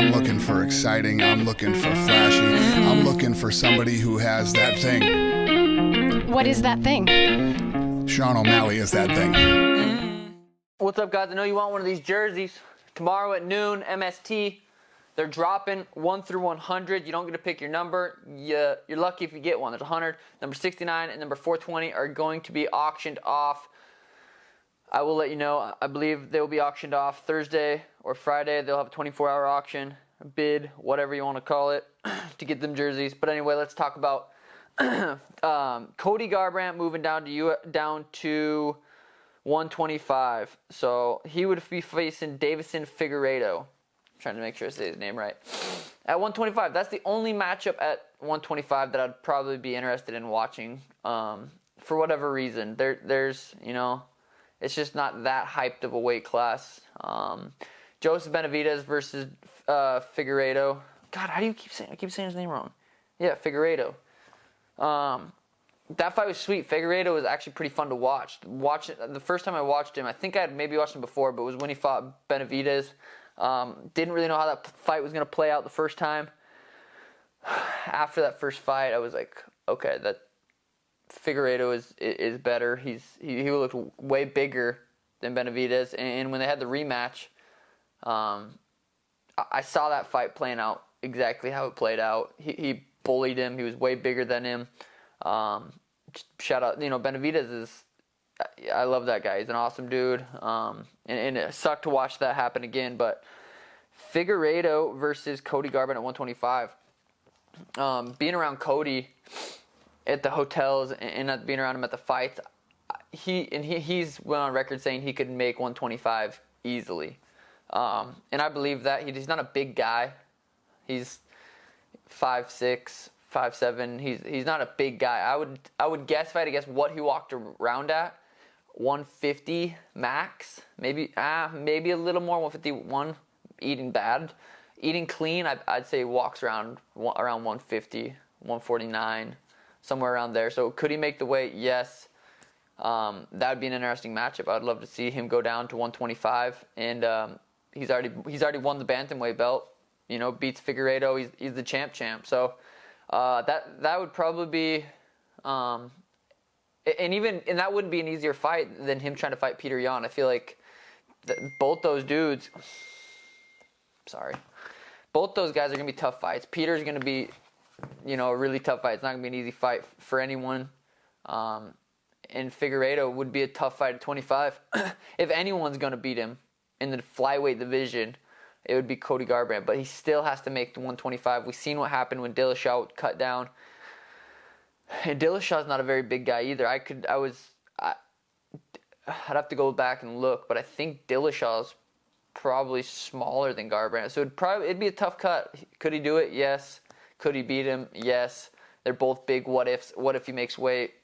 I'm looking for exciting. I'm looking for flashy. I'm looking for somebody who has that thing. What is that thing? Sean O'Malley is that thing. What's up, guys? I know you want one of these jerseys. Tomorrow at noon, MST, they're dropping 1 through 100. You don't get to pick your number. You're lucky if you get one. There's 100. Number 69 and number 420 are going to be auctioned off. I will let you know. I believe they will be auctioned off Thursday or Friday. They'll have a 24-hour auction, bid, whatever you want to call it, to get them jerseys. But anyway, let's talk about Cody Garbrandt moving down to 125. So he would be facing Deiveson Figueiredo. I'm trying to make sure I say his name right. At 125, that's the only matchup at 125 that I'd probably be interested in watching. For whatever reason, there's it's just not that hyped of a weight class. Joseph Benavidez versus Figueiredo. God, how do you keep saying? I keep saying his name wrong. Yeah, Figueiredo. That fight was sweet. Figueiredo was actually pretty fun to watch. The first time I watched him, I think I had maybe watched him before, but it was when he fought Benavidez. Didn't really know how that fight was going to play out the first time. After that first fight, I was like, okay, that Figueiredo is better. He looked way bigger than Benavidez, and when they had the rematch, I saw that fight playing out exactly how it played out. He bullied him. He was way bigger than him. Shout out, Benavidez is. I love that guy. He's an awesome dude. And it sucked to watch that happen again. But Figueiredo versus Cody Garbrandt at 125. Being around Cody at the hotels and being around him at the fights, he's went on record saying he could make 125 easily. And I believe that. He's not a big guy. He's 5'6", 5'7". He's not a big guy. I would guess, if I had to guess what he walked around at, 150 max. Maybe a little more, 151. Eating bad. Eating clean, I'd say walks around 150, 149. Somewhere around there. So could he make the weight? Yes. That would be an interesting matchup. I'd love to see him go down to 125. And he's already won the bantamweight belt. Beats Figueiredo. He's the champ. So that would probably be, and that wouldn't be an easier fight than him trying to fight Peter Yan. I feel like both those dudes. Both those guys are gonna be tough fights. Peter's gonna be, a really tough fight. It's not going to be an easy fight for anyone. And Figueiredo would be a tough fight at 25. If anyone's going to beat him in the flyweight division, it would be Cody Garbrandt. But he still has to make the 125. We've seen what happened when Dillashaw cut down. And Dillashaw's not a very big guy either. I'd have to go back and look, but I think Dillashaw's probably smaller than Garbrandt. So it'd be a tough cut. Could he do it? Yes. Could he beat him? Yes. They're both big what ifs. What if he makes weight?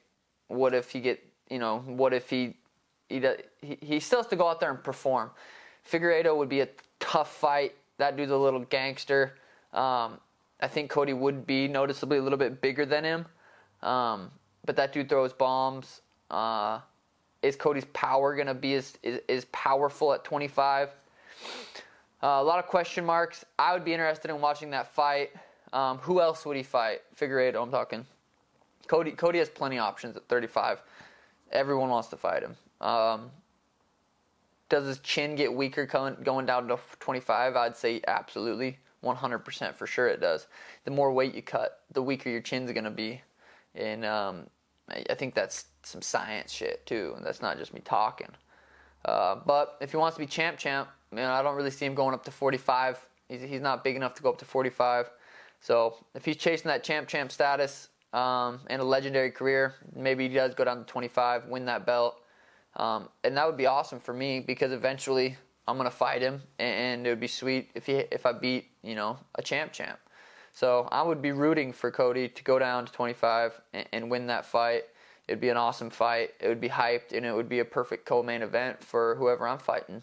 What if he what if he still has to go out there and perform? Figueiredo would be a tough fight. That dude's a little gangster. I think Cody would be noticeably a little bit bigger than him. But that dude throws bombs. Is Cody's power going to be as powerful at 25? A lot of question marks. I would be interested in watching that fight. Who else would he fight? Figueiredo, I'm talking. Cody has plenty of options at 35. Everyone wants to fight him. Does his chin get weaker going down to 25? I'd say absolutely. 100% for sure it does. The more weight you cut, the weaker your chin's going to be. And I think that's some science shit too. And that's not just me talking. But if he wants to be champ, I don't really see him going up to 45. He's not big enough to go up to 45. So if he's chasing that champ status and a legendary career, maybe he does go down to 25, win that belt. And that would be awesome for me because eventually I'm going to fight him and it would be sweet if I beat, a champ. So I would be rooting for Cody to go down to 25 and win that fight. It would be an awesome fight. It would be hyped and it would be a perfect co-main event for whoever I'm fighting.